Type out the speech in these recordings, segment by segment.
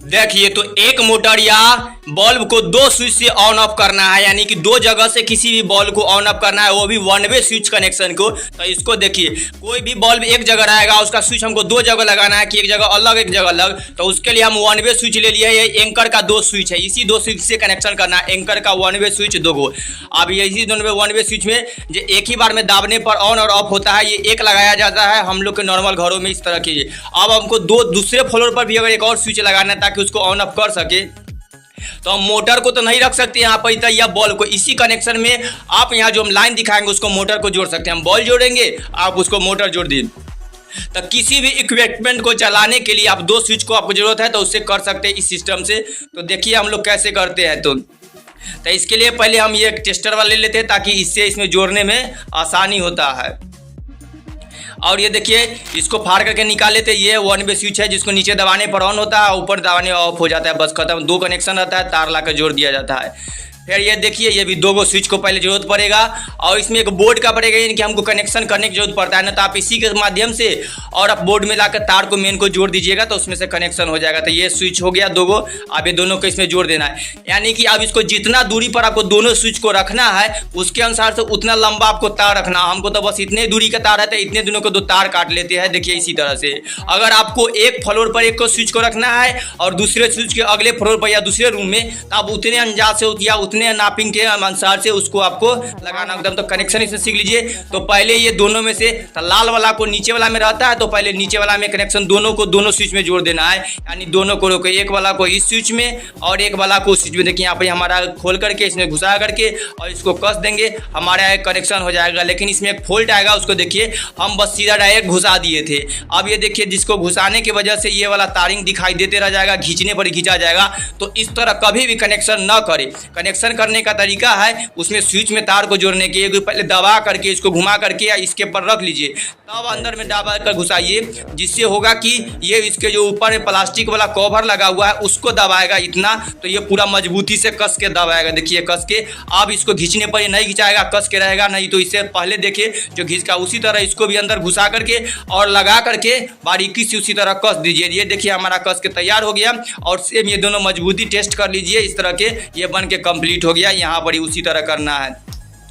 देखिए, तो एक मोटर या बल्ब को दो स्विच से ऑन ऑफ करना है, यानी कि दो जगह से किसी भी बल्ब को ऑन ऑफ करना है, वो भी वन वे स्विच कनेक्शन को। तो इसको देखिए, कोई भी बल्ब एक जगह रहेगा, उसका स्विच हमको दो जगह लगाना है कि एक जगह अलग एक जगह अलग। तो उसके लिए हम वन वे स्विच ले लिए। ये एंकर का दो स्विच है, इसी दो स्विच से कनेक्शन करना है। एंकर का वन वे स्विच दो गो। अब ये इसी दोनों वन वे स्विच में जो एक ही बार में दाबने पर ऑन और ऑफ होता है, ये एक लगाया जाता है हम लोग के नॉर्मल घरों में इस तरह की। अब हमको दो दूसरे फ्लोर पर भी अगर एक और स्विच लगाना है ताकि उसको ऑन ऑफ कर सके, तो हम मोटर को तो नहीं रख सकते यहाँ पर, या बॉल को। इसी कनेक्शन में आप यहाँ जो हम लाइन दिखाएंगे उसको मोटर को जोड़ सकते हैं। हम बॉल जोड़ेंगे, आप उसको मोटर जोड़ दीजिए। तो किसी भी इक्विपमेंट को चलाने के लिए आप दो स्विच को आपको जरूरत है, तो उससे कर सकते हैं इस सिस्टम से। तो देखिए हम लोग कैसे करते हैं। तो इसके लिए पहले हम ये टेस्टर वाले लेते हैं ताकि इससे इसमें जोड़ने में आसानी होता है। और ये देखिए, इसको फाड़ करके निकाल लेते हैं। ये वन वे स्विच है जिसको नीचे दबाने पर ऑन होता है, ऊपर दबाने ऑफ हो जाता है, बस खत्म। दो कनेक्शन रहता है, तार लाकर जोड़ दिया जाता है। फिर ये देखिए, ये भी दो गो स्विच को पहले जरूरत पड़ेगा और इसमें एक बोर्ड का पड़ेगा, यानी कि हमको कनेक्शन करने की जरूरत पड़ता है ना। तो आप इसी के माध्यम से और आप बोर्ड में लाकर तार को मेन को जोड़ दीजिएगा, तो उसमें से कनेक्शन हो जाएगा। तो ये स्विच हो गया दो गो। अब ये दोनों को इसमें जोड़ देना है, यानी कि अब इसको जितना दूरी पर आपको दोनों स्विच को रखना है उसके अनुसार से उतना लंबा आपको तार रखना। हमको तो बस इतने दूरी का तार है, तो इतने दोनों को दो तार काट लेते हैं। देखिए इसी तरह से अगर आपको एक फ्लोर पर एक को स्विच को रखना है और दूसरे स्विच के अगले फ्लोर पर या दूसरे रूम में, तो आप उतने अंदाज से या उतने नापिंग के अनुसार से उसको आपको लगाना एकदम। तो कनेक्शन इसमें सीख लीजिए। तो पहले ये दोनों में से लाल वाला को नीचे वाला में रहता है, तो पहले नीचे वाला में कनेक्शन दोनों को दोनों स्विच में जोड़ देना है, यानी दोनों को रोके। एक वाला को इस स्विच में और एक वाला को स्विच में। देखिए यहाँ पे हमारा खोल करके इसमें घुसा करके और इसको कस देंगे, हमारा एक कनेक्शन हो जाएगा। लेकिन इसमें एक फॉल्ट आएगा, उसको देखिए हम बस सीधा डायरेक्ट घुसा दिए थे। अब ये देखिए, जिसको घुसाने की वजह से ये वाला तारिंग दिखाई देते रह जाएगा, खींचने पर खींचा जाएगा। तो इस तरह कभी भी कनेक्शन न करें। कनेक्शन करने का तरीका है, उसमें स्विच में तार को जोड़ने के पहले दबा करके इसको घुमा करके या इसके पर रख लीजिए, तब अंदर में दबा कर घुसाइए, जिससे होगा कि ये इसके जो ऊपर प्लास्टिक वाला कवर लगा हुआ है उसको दबाएगा इतना, तो ये पूरा मजबूती से कस के दबाएगा। देखिए कस के। अब इसको खींचने पर ये नहीं खिंचाएगा, कस के रहेगा। नहीं तो इससे पहले देखिए जो खींचका, उसी तरह इसको भी अंदर घुसा करके और लगा करके बारीकी से उसी तरह कस दीजिए। ये देखिए हमारा कस के तैयार हो गया। और सेम ये दोनों मजबूती टेस्ट कर लीजिए, इस तरह के ये बन के कंप्लीट हो गया। यहाँ पर उसी तरह करना है।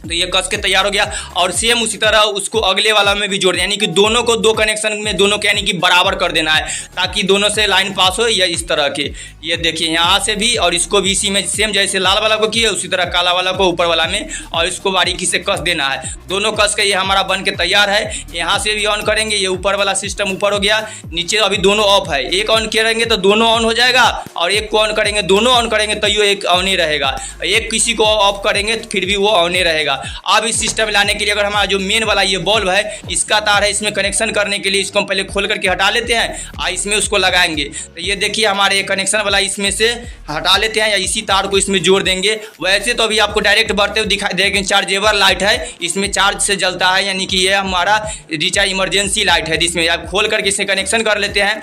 तो ये कस के तैयार हो गया। और सेम उसी तरह उसको अगले वाला में भी जोड़ दें, यानी कि दोनों को दो कनेक्शन में दोनों के यानी कि बराबर कर देना है, ताकि दोनों से लाइन पास हो। या इस तरह के ये देखिए यहाँ से भी, और इसको भी इसी में सेम जैसे लाल वाला को किया उसी तरह काला वाला को ऊपर वाला में, और इसको बारीकी से कस देना है। दोनों कस के ये हमारा बन के तैयार है। यहाँ से भी ऑन करेंगे, ये ऊपर वाला सिस्टम ऊपर हो गया, नीचे अभी दोनों ऑफ है। एक ऑन करेंगे तो दोनों ऑन हो जाएगा, और एक को ऑन करेंगे दोनों ऑन करेंगे तो ये एक ऑन ही रहेगा। एक किसी को ऑफ करेंगे तो फिर भी वो ऑन ही रहेगा। अब इस सिस्टम लाने के लिए अगर हमारा जो मेन वाला ये बल्ब है, इसका तार है, इसमें कनेक्शन करने के लिए इसको हम पहले खोल करके हटा लेते हैं और इसमें उसको लगाएंगे। तो ये देखिए हमारे कनेक्शन वाला इसमें से हटा लेते हैं, या इसी तार को इसमें जोड़ देंगे। वैसे तो अभी आपको डायरेक्ट बढ़ते हुए दिखाई देगा, चार्जेबल लाइट है, इसमें चार्ज से जलता है, यानी कि ये हमारा रिचार्ज इमरजेंसी लाइट है, जिसमें आप खोल करके इसे कनेक्शन कर लेते हैं।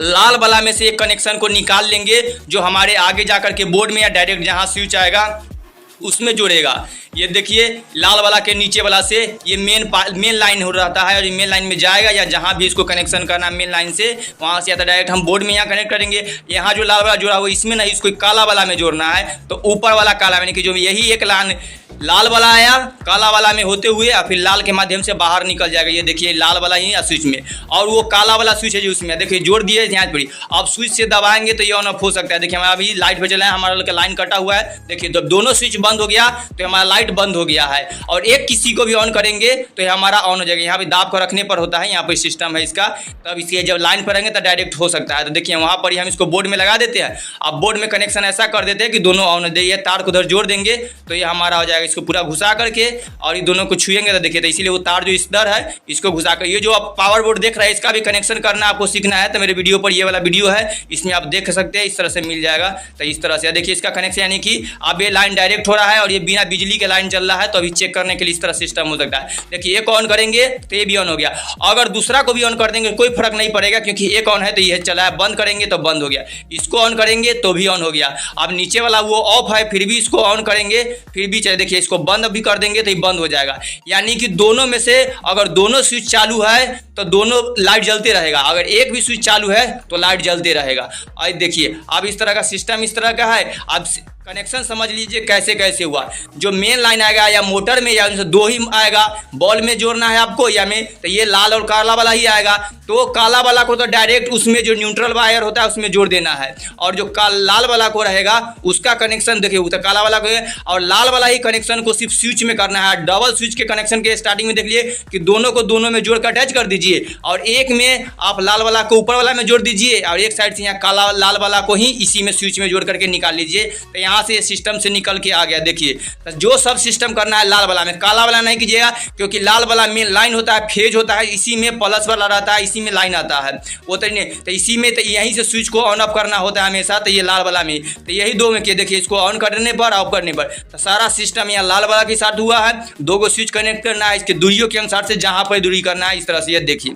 लाल वाला में से एक कनेक्शन को निकाल लेंगे जो हमारे आगे जाकर के बोर्ड में या डायरेक्ट जहाँ स्विच आएगा उसमें जुड़ेगा। ये देखिए लाल वाला के नीचे वाला से ये मेन लाइन हो रहता है, और ये मेन लाइन में जाएगा, या जहाँ भी इसको कनेक्शन करना मेन लाइन से वहाँ से, या तो डायरेक्ट हम बोर्ड में यहाँ कनेक्ट करेंगे। यहाँ जो लाल वाला जोड़ा हुआ इसमें नहीं, इसको काला वाला में जोड़ना है। तो ऊपर वाला काला, यानी कि जो यही एक लाइन लाल वाला आया काला वाला में होते हुए और फिर लाल के माध्यम से बाहर निकल जाएगा। ये देखिए लाल वाला ही स्विच में, और वो काला वाला स्विच है जो उसमें देखिए जोड़ दिए ध्यान पड़ी। अब स्विच से दबाएंगे तो ये ऑन ऑफ हो सकता है। देखिए हमारा अभी लाइट पे चला है, हमारा लाइन कटा हुआ है। देखिए जब दोनों स्विच बंद हो गया तो हमारा लाइट बंद हो गया है, और एक किसी को भी ऑन करेंगे तो ये हमारा ऑन हो जाएगा। यहाँ पे दाब को रखने पर होता है, यहाँ पे सिस्टम है इसका। तब इसके जब लाइन पर रहेंगे तो डायरेक्ट हो सकता है। तो देखिए वहाँ पर ही हम इसको बोर्ड में लगा देते हैं। अब बोर्ड में कनेक्शन ऐसा कर देते हैं कि दोनों ऑन हो जाए। ये तार को उधर जोड़ देंगे तो ये हमारा हो जाएगा। इसको पूरा घुसा करके और ये दोनों को छुएंगे तो देखिए, तो इसीलिए वो तार जो इस तरह है इसको घुसा कर, ये जो आप पावर बोर्ड देख रहे हैं इसका भी कनेक्शन करना आपको सीखना है तो मेरे वीडियो पर ये वाला वीडियो है, इसमें आप देख सकते हैं, इस तरह से मिल जाएगा। तो इस तरह से देखिए इसका कनेक्शन, यानी कि अब ये लाइन डायरेक्ट हो रहा है और ये बिना बिजली के लाइन चल रहा है। तो अभी चेक करने के लिए इस तरह सिस्टम हो सकता है। देखिए एक ऑन करेंगे तो ये भी ऑन हो गया, अगर दूसरा को भी ऑन कर देंगे कोई फर्क नहीं पड़ेगा, क्योंकि एक ऑन है तो ये चला है। बंद करेंगे तो बंद हो गया, इसको ऑन करेंगे तो भी ऑन हो गया। अब नीचे वाला वो ऑफ है फिर भी इसको ऑन करेंगे फिर भी चले। देखिए देखिए इसको बंद भी कर देंगे तो ये बंद हो जाएगा। यानी कि दोनों में से अगर दोनों स्विच चालू है तो दोनों लाइट जलते रहेगा, अगर एक भी स्विच चालू है तो लाइट जलते रहेगा। और देखिए अब इस तरह का सिस्टम इस तरह का है। अब कनेक्शन समझ लीजिए कैसे कैसे हुआ। जो मेन लाइन आएगा या मोटर में या उनसे दो ही आएगा, बॉल में जोड़ना है आपको या में, तो ये लाल और काला वाला ही आएगा। तो काला वाला को तो डायरेक्ट उसमें जो न्यूट्रल वायर होता है उसमें जोड़ देना है, और जो लाल वाला को रहेगा उसका कनेक्शन देखिए तो काला वाला को और लाल वाला ही कनेक्शन को सिर्फ स्विच में करना है। डबल स्विच के कनेक्शन के स्टार्टिंग में देख लिए कि दोनों को दोनों में जोड़ कर अटैच कर दीजिए, और एक में आप लाल वाला को ऊपर वाला में जोड़ दीजिए और एक साइड से यहाँ काला लाल वाला को ही इसी में स्विच में जोड़ करके निकाल लीजिए। तो यहाँ से सिस्टम से निकल के आ गया। देखिए तो जो सब सिस्टम करना है लाल वाला में, काला वाला नहीं कीजिएगा क्योंकि लाल वाला में लाइन होता है, फेज होता है, इसी में प्लस वाला रहता है, इसी में लाइन आता है वो तो नहीं। तो इसी में तो यहीं से स्विच को ऑन ऑफ करना होता है हमेशा। तो ये लाल वाला में तो यही दो में किए देखिए, इसको ऑन करने पर ऑफ करने पर तो सारा सिस्टम यहाँ लाल वाला के साथ हुआ है। दो को स्विच कनेक्ट करना है, इसके दूरियों के अनुसार से जहाँ पर दूरी करना है इस तरह से ये देखिए।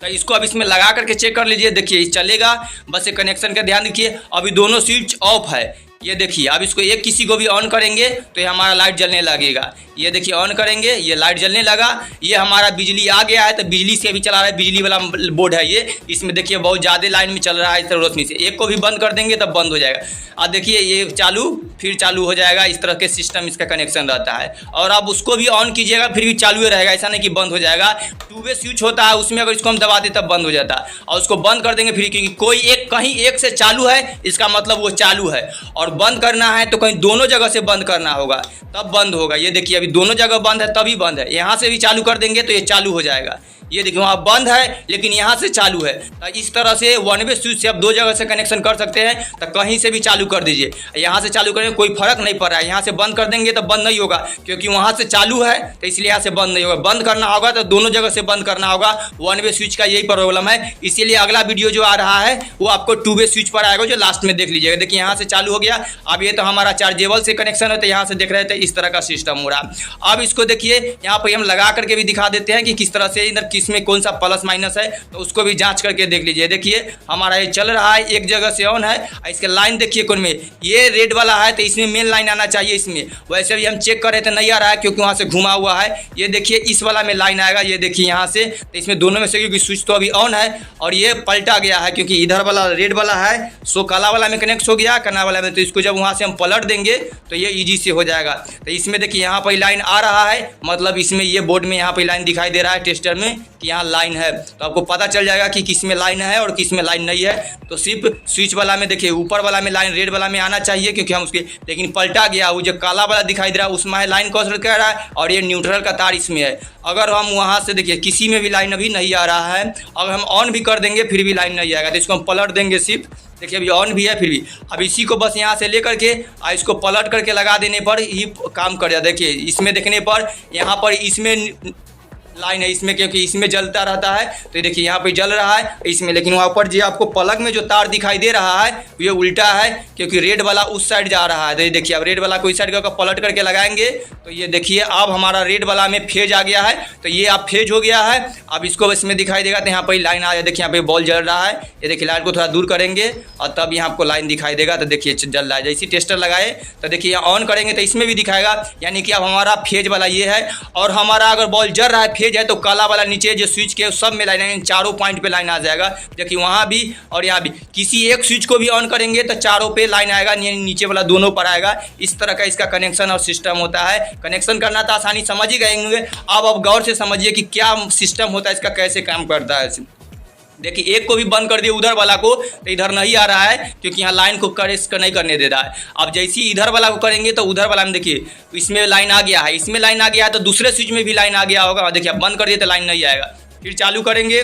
तो इसको अब इसमें लगा करके चेक कर लीजिए, देखिए चलेगा। बस ये कनेक्शन का ध्यान रखिए। अभी दोनों स्विच ऑफ है, ये देखिए। अब इसको एक किसी को भी ऑन करेंगे तो ये हमारा लाइट जलने लगेगा। ये देखिए ऑन करेंगे ये लाइट जलने लगा। ये हमारा बिजली आ गया है, तो बिजली से भी चला रहा है, बिजली वाला बोर्ड है ये। इसमें देखिए बहुत ज़्यादा लाइन में चल रहा है इस तरह रोशनी से। एक को भी बंद कर देंगे तब बंद हो जाएगा। और देखिए ये चालू फिर चालू हो जाएगा। इस तरह के सिस्टम इसका कनेक्शन रहता है। और अब उसको भी ऑन कीजिएगा फिर भी चालू ही रहेगा, ऐसा नहीं कि बंद हो जाएगा। टू वे स्विच होता है उसमें, अगर इसको हम दबा दें तब बंद हो जाता है। और उसको बंद कर देंगे फिर, क्योंकि कोई एक कहीं एक से चालू है इसका मतलब वो चालू है, और बंद करना है तो कहीं दोनों जगह से बंद करना होगा तब बंद होगा। ये देखिए अभी दोनों जगह बंद है तभी बंद है। यहाँ से भी चालू कर देंगे तो ये चालू हो जाएगा। ये देखिए वहाँ बंद है लेकिन यहाँ से चालू है। तो इस तरह से वन वे स्विच से आप दो जगह से कनेक्शन कर सकते हैं। तो कहीं से भी चालू कर दीजिए, यहाँ से चालू करेंगे कोई फर्क नहीं पड़ रहा है। यहाँ से बंद कर देंगे तो बंद नहीं होगा क्योंकि वहाँ से चालू है, तो इसलिए यहाँ से बंद नहीं होगा। बंद करना होगा तो दोनों जगह से बंद करना होगा। वन वे स्विच का यही प्रॉब्लम है। इसीलिए अगला वीडियो जो आ रहा है वो आपको टू वे स्विच पर आएगा, जो लास्ट में देख लीजिएगा। देखिए यहाँ से चालू हो गया। अब ये तो हमारा चार्जेबल से कनेक्शन है, तो यहाँ से देख रहे थे इस तरह का सिस्टम हो रहा। अब इसको देखिए यहाँ पर हम लगा करके भी दिखा देते हैं कि किस तरह से इधर किस में कौन सा प्लस माइनस है, तो उसको भी जांच करके देख लीजिए। देखिए हमारा ये चल रहा है, एक जगह से ऑन है। इसके लाइन देखिए कौन में, ये रेड वाला है तो इसमें मेन लाइन आना चाहिए इसमें। वैसे भी हम चेक कर रहे थे नहीं आ रहा है क्योंकि वहाँ से घुमा हुआ है। ये देखिए इस वाला में लाइन आएगा, ये देखिए यहाँ से। तो इसमें दोनों में से क्योंकि स्विच तो अभी ऑन है और ये पलटा गया है क्योंकि इधर वाला रेड वाला है सो काला वाला में कनेक्ट हो गया काला वाला में। तो इसको जब वहाँ से हम पलट देंगे तो ये ईजी से हो जाएगा। तो इसमें देखिए यहाँ पर लाइन आ रहा है, मतलब इसमें ये बोर्ड में यहाँ पर लाइन दिखाई दे रहा है टेस्टर में कि यहाँ लाइन है। तो आपको पता चल जाएगा कि किस में लाइन है और किस में लाइन नहीं है। तो सिर्फ स्विच वाला में देखिए ऊपर वाला में लाइन रेड वाला में आना चाहिए क्योंकि हम उसके, लेकिन पलटा गया। वो जो काला वाला दिखाई दे रहा है उसमें लाइन क्रॉस कर रहा है और ये न्यूट्रल का तार इसमें है। अगर हम वहाँ से देखिए किसी में भी लाइन अभी नहीं आ रहा है, अगर हम ऑन भी कर देंगे फिर भी लाइन नहीं आएगा। तो इसको हम पलट देंगे सिर्फ, देखिए अभी ऑन भी है फिर भी। अब इसी को बस यहाँ से लेकर के इसको पलट करके लगा देने पर ही काम कर जाए। देखिए इसमें देखने पर यहाँ पर इसमें लाइन है इसमें, क्योंकि इसमें जलता रहता है। तो ये देखिए यहाँ पे जल रहा है इसमें, लेकिन वहाँ पर जो आपको प्लग में जो तार दिखाई दे रहा है ये उल्टा है क्योंकि रेड वाला उस साइड जा रहा है। तो ये देखिए अब रेड वाला को इस साइड का पलट करके लगाएंगे तो ये देखिए अब हमारा रेड वाला में फेज आ गया है। तो ये आप फेज हो गया है। अब इसको इसमें दिखाई देगा तो यहाँ पर लाइन आ जाए। देखिए यहाँ पे बॉल जल रहा है। ये देखिए लाइट को थोड़ा दूर करेंगे और तब यहाँ आपको लाइन दिखाई देगा। तो देखिए जल रहा है। जैसे टेस्टर लगाए तो देखिए यहाँ ऑन करेंगे तो इसमें भी दिखाएगा, यानी कि अब हमारा फेज वाला ये है। और हमारा अगर बॉल जल रहा है फेज है तो काला वाला नीचे जो स्विच के सब में लाइन, चारों पॉइंट पे लाइन आ जाएगा। देखिए वहाँ भी और यहाँ भी किसी एक स्विच को भी ऑन करेंगे तो चारों पे लाइन आएगा, नीचे वाला दोनों पर आएगा। इस तरह का इसका कनेक्शन और सिस्टम होता है। कनेक्शन करना तो आसानी समझ ही गएंगे। अब गौर से समझिए कि क्या सिस्टम होता है इसका, कैसे काम करता है। देखिए एक को भी बंद कर दिए उधर वाला को तो इधर नहीं आ रहा है क्योंकि यहाँ लाइन को करेक्ट नहीं करने दे रहा है। अब जैसे ही इधर वाला को करेंगे तो उधर वाला में देखिए इसमें लाइन आ गया है, इसमें लाइन आ गया है तो दूसरे स्विच में भी लाइन आ गया होगा। देखिए अब बंद कर दिए तो लाइन नहीं आएगा। फिर चालू करेंगे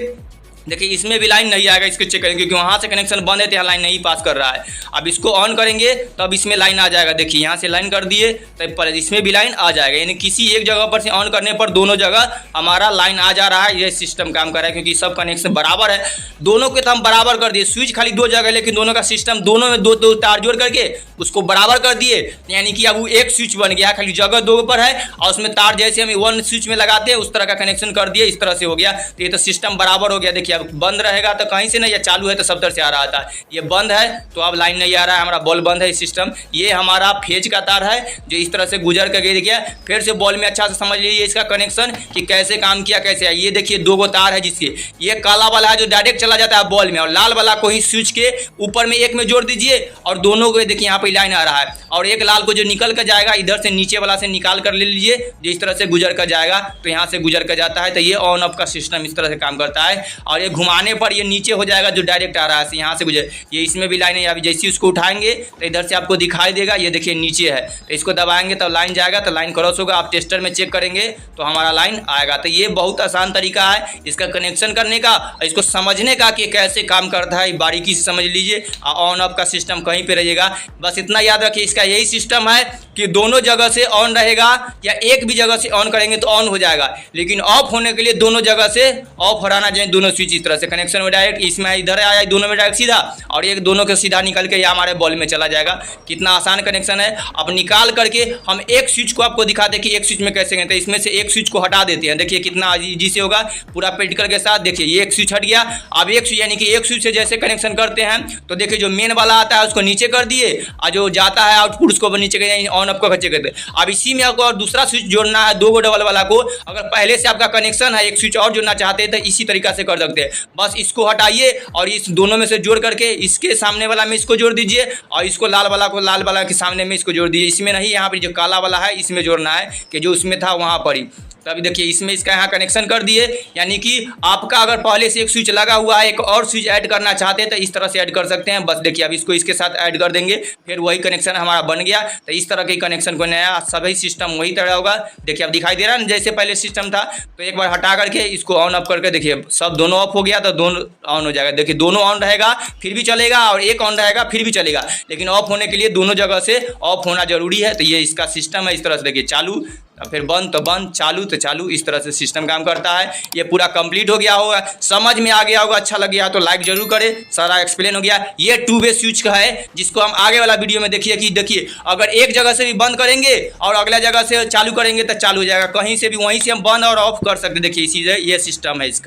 देखिए इसमें भी लाइन नहीं आएगा, इसको चेक करेंगे क्योंकि वहाँ से कनेक्शन बंद है तो यहाँ लाइन नहीं पास कर रहा है। अब इसको ऑन करेंगे तब इसमें लाइन आ जाएगा। देखिए यहाँ से लाइन कर दिए तब इसमें भी लाइन आ जाएगा, यानी किसी एक जगह पर से ऑन करने पर दोनों जगह हमारा लाइन आ जा रहा है। ये सिस्टम काम कर रहा है क्योंकि सब कनेक्शन बराबर है। दोनों के तो हम बराबर कर दिए, स्विच खाली दो जगह लेकिन दोनों का सिस्टम दोनों में दो तार जोड़ करके उसको बराबर कर दिए, यानी कि अब वो एक स्विच बन गया। खाली जगह दो पर है और उसमें तार जैसे हम वन स्विच में लगाते हैं उस तरह का कनेक्शन कर दिए। इस तरह से हो गया। तो ये तो सिस्टम बराबर हो गया। देखिए अब बंद रहेगा तो कहीं से नहीं, या चालू है तो सब तरह से आ रहा था। ये बंद है तो अब लाइन नहीं आ रहा है, हमारा बॉल बंद है सिस्टम। ये हमारा फेज का तार है जो इस तरह से गुजर कर गिर गया। फिर से बॉल में अच्छा से समझ लीजिए इसका कनेक्शन कि कैसे काम किया, कैसे है। ये देखिए 2 गो तार है जिसके, ये काला वाला है जो डायरेक्ट चला जाता है बॉल में, और लाल वाला को ही स्विच के ऊपर में एक में जोड़ दीजिए, और दोनों को देखिए यहाँ पे लाइन आ रहा है। और एक लाल को जो निकल कर जाएगा इधर से नीचे वाला से निकाल कर ले लीजिए, जो इस तरह से गुजर कर जाएगा तो यहाँ से गुजर कर जाता है। तो ये ऑन ऑफ का सिस्टम इस तरह से काम करता है। और ये घुमाने पर ये नीचे हो जाएगा जो डायरेक्ट आ रहा है यहाँ से गुजर। ये इसमें भी लाइन है, अभी जैसे उसको उठाएंगे तो इधर से आपको दिखाई देगा, ये देखिए नीचे है, तो इसको दबाएंगे तो लाइन जाएगा, तो लाइन क्रॉस होगा। आप टेस्टर में चेक करेंगे तो हमारा लाइन आएगा। तो ये बहुत आसान तरीका है इसका कनेक्शन करने का, इसको समझने का कि कैसे काम करता है, बारीकी से समझ लीजिए। ऑन ऑफ का सिस्टम कहीं पे रहिएगा, बस इतना याद रखिए इसका यही सिस्टम है कि दोनों जगह से ऑन रहेगा, या एक भी जगह से ऑन करेंगे तो ऑन हो जाएगा, लेकिन ऑफ होने के लिए दोनों जगह से ऑफ हटाना चाहिए। दोनों स्विच इस तरह से कनेक्शन में डायरेक्ट, इसमें इधर आया दोनों में डायरेक्ट सीधा, और एक दोनों के सीधा निकल के हमारे बॉल में चला जाएगा। कितना आसान कनेक्शन है। अब निकाल करके हम एक स्विच को आपको दिखा दें कि एक स्विच में कैसे करते हैं। इसमें से एक स्विच को हटा देते हैं, देखिए कितना इजी से होगा पूरा प्रैक्टिकल के साथ। देखिए ये एक स्विच हट गया। अब एक स्विच यानी कि एक स्विच से जैसे कनेक्शन करते हैं तो देखिए जो मेन वाला आता है उसको नीचे कर दिए, और जो जाता है आउटपुट उसको नीचे कर, ऑन ऑफ को बच्चे करते हैं। अब इसी में आपको और दूसरा स्विच जोड़ना है 2 गो डबल वाला को। अगर पहले से आपका कनेक्शन है, एक स्विच और जोड़ना चाहते हैं तो इसी तरीका से कर सकते हैं। बस इसको हटाइए और इस दोनों में से जोड़ करके इसके सामने वाला में इसको जोड़ दीजिए, और इसको लाल वाला को लाल वाला के सामने में इसको जोड़ दीजिए। इसमें नहीं, यहाँ पर जो काला वाला है इसमें जोड़ना है कि जो उसमें था वहाँ पर ही। तो अभी देखिए इसमें इसका यहाँ कनेक्शन कर दिए, यानी कि आपका अगर पहले से एक स्विच लगा हुआ है, एक और स्विच ऐड करना चाहते हैं तो इस तरह से ऐड कर सकते हैं। बस देखिए अब इसको इसके साथ ऐड कर देंगे, फिर वही कनेक्शन हमारा बन गया। तो इस तरह के कनेक्शन को नया सभी सिस्टम वही तरह होगा। देखिए अब दिखाई दे रहा है ना जैसे पहले सिस्टम था। तो एक बार हटा करके इसको ऑन ऑफ करके देखिए सब दोनों ऑफ हो गया, तो दोनों ऑन हो जाएगा। देखिए दोनों ऑन रहेगा फिर भी चलेगा, और एक ऑन रहेगा फिर भी चलेगा, लेकिन ऑफ होने के लिए दोनों जगह से ऑफ होना जरूरी है। तो ये इसका सिस्टम है। इस तरह से देखिए चालू, फिर बंद तो बंद, चालू तो चालू, इस तरह से सिस्टम काम करता है। ये पूरा कंप्लीट हो गया होगा, समझ में आ गया होगा। अच्छा लग गया तो लाइक जरूर करें। सारा एक्सप्लेन हो गया। ये 2 वे स्विच का है जिसको हम आगे वाला वीडियो में देखिए कि देखिए अगर एक जगह से भी बंद करेंगे और अगला जगह से चालू करेंगे तो चालू हो जाएगा, कहीं से भी वहीं से हम बंद और ऑफ कर सकते। देखिए इसी ये सिस्टम है इसका।